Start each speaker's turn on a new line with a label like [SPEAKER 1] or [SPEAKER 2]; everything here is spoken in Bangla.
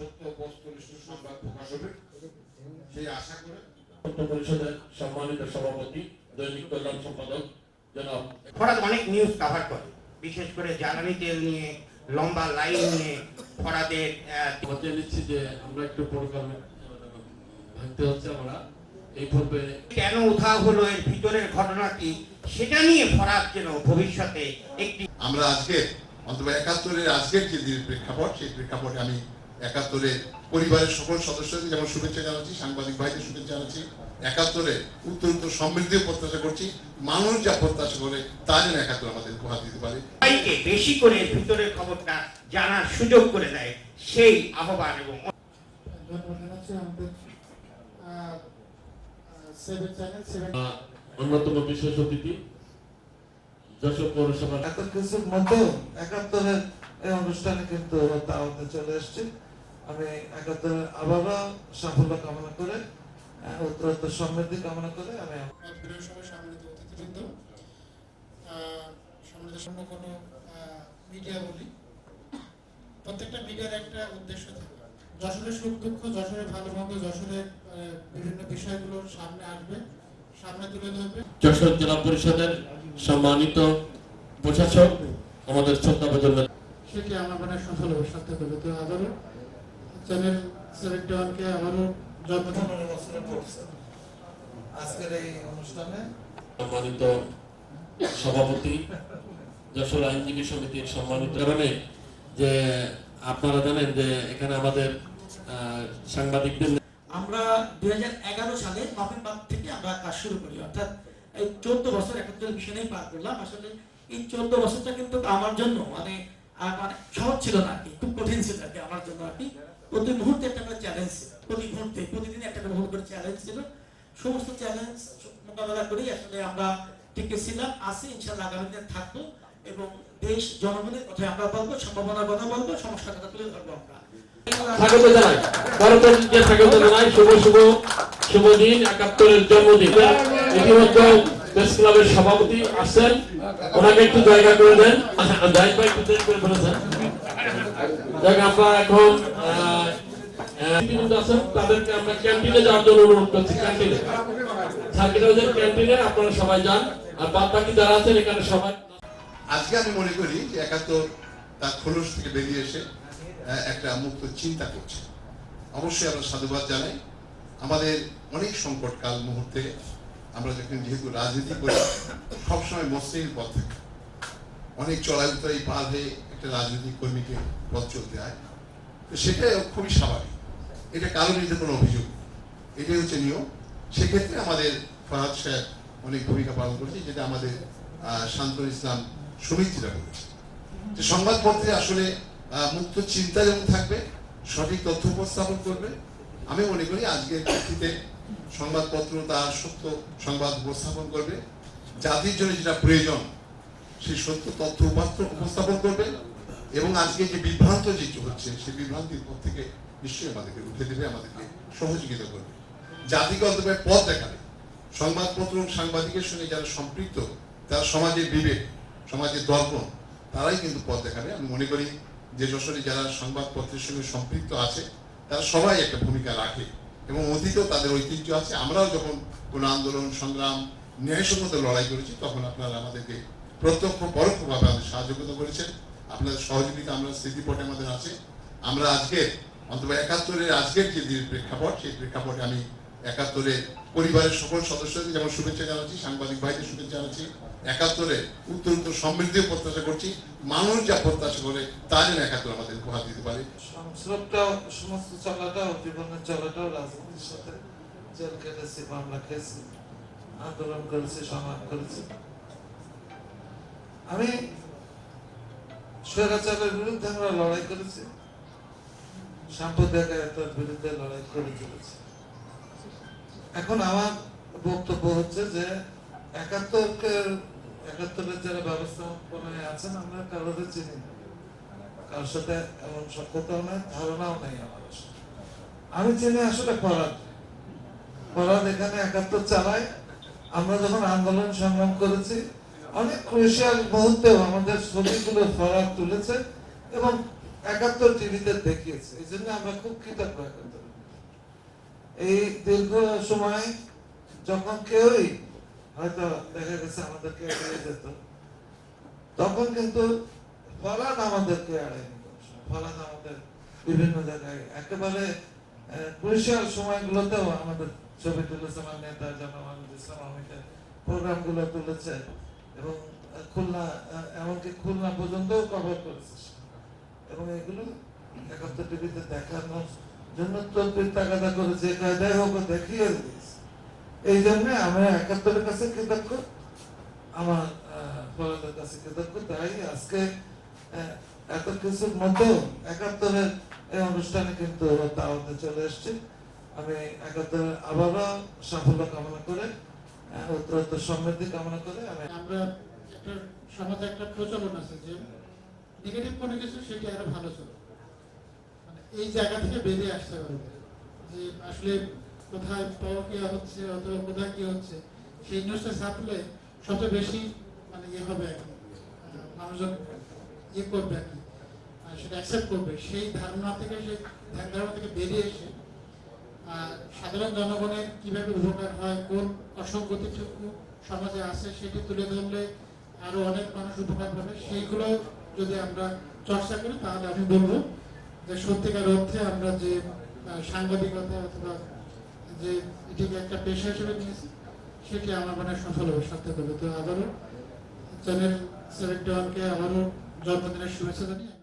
[SPEAKER 1] সত্য বস্তুনিষ্ঠ সংবাদ প্রকাশ হবে সেই আশা করে
[SPEAKER 2] পরিষদের সম্মানিত সভাপতি দৈনিক কল্যাণ সম্পাদক জনাব
[SPEAKER 3] ফরাদ অনেক নিউজ কভার করে, বিশেষ করে জ্বালানি তেল নিয়ে লম্বা লাইন নিয়ে ফরাদের
[SPEAKER 2] বজায় নিচ্ছি যে আমরা একটু প্রোগ্রামে ভাঙতে হচ্ছে। আমরা এই পর্বে
[SPEAKER 3] কেন উধাও হলো এর ভিতরের ঘটনাটি সেটা নিয়ে ফরাদ যেন ভবিষ্যতে একটি
[SPEAKER 4] আমরা আজকে অন্তত ৭১-এর আজকের যে দিনের প্রেক্ষাপট, সেই প্রেক্ষাপটে আমি ৭১-এর পরিবারের সকল সদস্যদের যেমন শুভেচ্ছা জানাচ্ছি, সাংবাদিক ভাইদের শুভেচ্ছা জানাচ্ছি। ৭১-এর উত্তর সমৃদ্ধিও প্রত্যাশা করছি। মানুষ যা প্রত্যাশা করে তা যেন ৭১ আমাদের উপহার দিতে পারে।
[SPEAKER 3] সবাইকে বেশি করে ভিতরের খবরটা জানার সুযোগ করে দেয় সেই আহ্বান এবং
[SPEAKER 2] অন্যতম বিশেষ অতিথি যশোর পৌরসভার
[SPEAKER 5] এত কিছুর মতো ৭১-এর এই অনুষ্ঠানে কিন্তু দাওয়াতে চলে এসেছি। আমি ৭১-এর আবারও সাফল্য কামনা করে উত্তরোত্তর সমৃদ্ধি কামনা করে আমি
[SPEAKER 6] সম্মানিত অতিথিবৃন্দ, সম্মানিত কোনো মিডিয়া বলি, প্রত্যেকটা মিডিয়ার একটা উদ্দেশ্য থাকে। যশোরের সুখ দুঃখ, যশোরের ভালো মন্দ, যশোরের বিভিন্ন বিষয়গুলোর সামনে আসবে, সামনে তুলে ধরবে।
[SPEAKER 2] যশোর জেলা পরিষদের সম্মানিত প্রশাসক আমাদের শ্রদ্ধাভাজন
[SPEAKER 6] সেটি আমার মনে হয় সফল হবে, সার্থক হবে। তো আবারও চ্যানেল 71কে আবারও জন্মদিন
[SPEAKER 5] আজকের এই অনুষ্ঠানে
[SPEAKER 2] সম্মানিত সভাপতি যশোর আইনজীবী সমিতির সম্মানিত কারণে যে আপনারা জানেন যে এখানে আমাদের সাংবাদিকদের
[SPEAKER 7] আমরা 2011 সালে নভেম্বর থেকে আমরা কাজ শুরু করি, অর্থাৎ এই 14 বছর ৭১ বিষয় নিয়ে পার করলাম। আসলে এই 14 বছরটা কিন্তু আমার জন্য মানে সহজ ছিল না, খুব কঠিন ছিল আর কি আমার জন্য আর কি। প্রতি মুহূর্তে একটা করে চ্যালেঞ্জ ছিল, প্রতি মুহূর্তে প্রতিদিন একটা করে ভুল করে চ্যালেঞ্জ ছিল। সমস্ত চ্যালেঞ্জ মোকাবেলা করেই আসলে আমরা টিকে ছিলাম, আছি, ইনশাআল্লাহ আগামী দিনে থাকবো এবং দেশ জনগণের কথা আমরা বলবো, সম্ভাবনার কথা বলবো, সমস্যার কথা তুলে ধরবো। আমরা
[SPEAKER 2] স্বাগত জানাই, গণতন্ত্রকে স্বাগত জানাই। শুভ দিন, ৭১-এর জন্মদিন। ইতিমধ্যে প্রেস ক্লাবের সভাপতি আসছেন, ওনাকে একটু জায়গা করে দেন। জাহিদ ভাই একটু দেরি করে ফেলেছেন। আমরা এখন আছেন তাদেরকে আমরা ক্যান্টিনে যাওয়ার জন্য অনুরোধ করছি। ক্যান্টিনে সার্কিট হাউসের ক্যান্টিনে আপনারা সবাই যান, আর বাদ বাকি যারা আছেন এখানে সবাই।
[SPEAKER 4] আজকে আমি মনে করি যে ৭১ তার খোলস থেকে বেরিয়ে এসে একটা মুক্ত চিন্তা করছে। অবশ্যই আমরা সাধুবাদ জানাই। আমাদের অনেক সংকটকাল মুহূর্তে আমরা যখন যেহেতু রাজনীতি করি, সবসময় মসৃণ পথ থাকে, অনেক চড়াই উতরাই পার হয়ে একটা রাজনৈতিক কর্মীকে পথ চলতে হয়। তো সেটাই খুবই স্বাভাবিক, এটা কারো বিরুদ্ধে কোনো অভিযোগ, এটাই হচ্ছে নিয়ম। সেক্ষেত্রে আমাদের ফরহাদ সাহেব অনেক ভূমিকা পালন করেছে, যেটা আমাদের শান্তনুল ইসলাম সমিতিরা বলেছে যে সংবাদপত্রে আসলে মুক্ত চিন্তা যেমন থাকবে, সঠিক তথ্য উপস্থাপন করবে। আমি মনে করি আজকের প্রেক্ষিতে সংবাদপত্র তার সত্য সংবাদ উপস্থাপন করবে, জাতির জন্য যেটা প্রয়োজন সেই সত্য তথ্য উপস্থাপন করবে এবং আজকে যে বিভ্রান্ত যে হচ্ছে সেই বিভ্রান্তির পথ থেকে নিশ্চয়ই আমাদেরকে উঠে দেবে, আমাদেরকে সহযোগিতা করবে, জাতিকে অন্তত পথ দেখাবে। সংবাদপত্র এবং সাংবাদিকের সঙ্গে যারা সম্পৃক্ত, তারা সমাজের বিবেক, সমাজের দর্পণ, তারাই কিন্তু পথ দেখাবে। আমি মনে করি যে যশোরে যারা সংবাদপত্রের সঙ্গে সম্পৃক্ত আছে তারা সবাই একটা ভূমিকা রাখে এবং অতীতেও তাদের ঐতিহ্য আছে। আমরাও যখন কোনো আন্দোলন সংগ্রাম ন্যায়সঙ্গত লড়াই করেছি তখন আপনারা আমাদেরকে প্রত্যক্ষ পরোক্ষভাবে আমাদের সাহায্য করেছেন। আপনাদের সহযোগিতা আমরা স্মৃতিপটে আমাদের আছে। আমরা আজকে অন্তত ৭১-এর আজকের যে দিনের প্রেক্ষাপট, সেই প্রেক্ষাপটে আমি ৭১-এর পরিবারের সকল সদস্যদের যেমন শুভেচ্ছা জানাচ্ছি, সাংবাদিক ভাইদের শুভেচ্ছা জানাচ্ছি। ৭১-এর উত্তর সমৃদ্ধিও প্রত্যাশা করছি। মানুষ যা প্রত্যাশা করে তা যেন ৭১ আমাদের উপহার দিতে পারে।
[SPEAKER 5] সংস্রবটাও সমস্ত চলাটাও জীবনের চলাটাও রাজনীতির সাথে জেল কেটেছি, মামলা খেয়েছি, আন্দোলন করেছি, সংগ্রাম করেছি। আমি স্বৈরাচারের বিরুদ্ধে আমরা লড়াই করেছি, সাম্প্রদায়িকতার বিরুদ্ধে লড়াই করে চলেছি। এখন আমার বক্তব্য হচ্ছে যে ৭১-এর যারা ব্যবস্থাপনায় আছেন আমরা কারোর চিনি না, কারোর সাথে এমন সক্ষতাও নাই, ধারণাও নাই আমার। আমি চিনি আসলে ফরহাদ এখানে ৭১ চালায়। আমরা যখন আন্দোলন সংগ্রাম করেছি অনেক ক্রুশিয়াল মুহূর্তেও আমাদের ছবিগুলো ফরহাদ তুলেছে এবং একাত্তর টিভিতে দেখিয়েছে, এই জন্য আমরা খুব কৃতজ্ঞ একাত্তর। এই দীর্ঘ সময় যখন কেউই হয়তো দেখা গেছে আমাদেরকে এড়িয়ে যেত, তখন কিন্তু ফরহাদ আমাদেরকে এড়ায়নি। ফরহাদ আমাদের বিভিন্ন জায়গায় একেবারে ক্রুশিয়াল সময়গুলোতেও আমাদের ছবি তুলেছে, আমার নেতা জনাব ইসলাম আহমেদের প্রোগ্রামগুলো তুলেছে এবং খুলনা, এমনকি খুলনা পর্যন্ত কভার করেছে এবং এগুলো একাত্তর টিভিতে দেখানোর জন্য তদবির তাগাদা করে যে কায়দায় হোক দেখিয়ে দিয়েছে। এই জন্য আমরা একাত্তরের কাছে কৃতজ্ঞ, আমার ফরহাদের কাছে কৃতজ্ঞ। তাই আজকে এত কিছুর মধ্যেও একাত্তরের এই অনুষ্ঠানে কিন্তু দাওয়াতে চলে এসছে। আমি একাত্তরের আবারও সাফল্য কামনা করে, উত্তরোত্তর সমৃদ্ধি কামনা করে আমি
[SPEAKER 6] আমরা একটা সমাজে একটা প্রচলন আছে যে নেগেটিভ কোনো কিছু সেটি আরো ভালো চলে, মানে এই জায়গা থেকে বেরিয়ে আসতে হবে যে আসলে কোথায় পরকীয়া হচ্ছে অথবা কোথায় কি হচ্ছে সেই নিউজটা ছাপলে সবচেয়ে বেশি মানে ইয়ে হবে আর কি, মানুষজন ইয়ে করবে আর কি, সেটা অ্যাকসেপ্ট করবে। সেই ধারণা থেকে, সেই ধ্যান ধারণা থেকে বেরিয়ে এসে সাধারণ জনগণের কিভাবে উপকার হয়, কোন অসঙ্গতিটুকু সমাজে আছে সেটি তুলে ধরলে আরো অনেক মানুষ উপকার পাবে, সেইগুলো যদি আমরা চর্চা করি তাহলে আমি বলবো যে সত্যিকার অর্থে আমরা যে সাংবাদিকতা অথবা যে এটিকে একটা পেশা হিসেবে নিয়েছি সেটি আমার মনে হয় সফল হবে, সার্থক হবে। তো আবারও চ্যানেল 71-কে আবারও জন্মদিনের শুভেচ্ছা জানিয়ে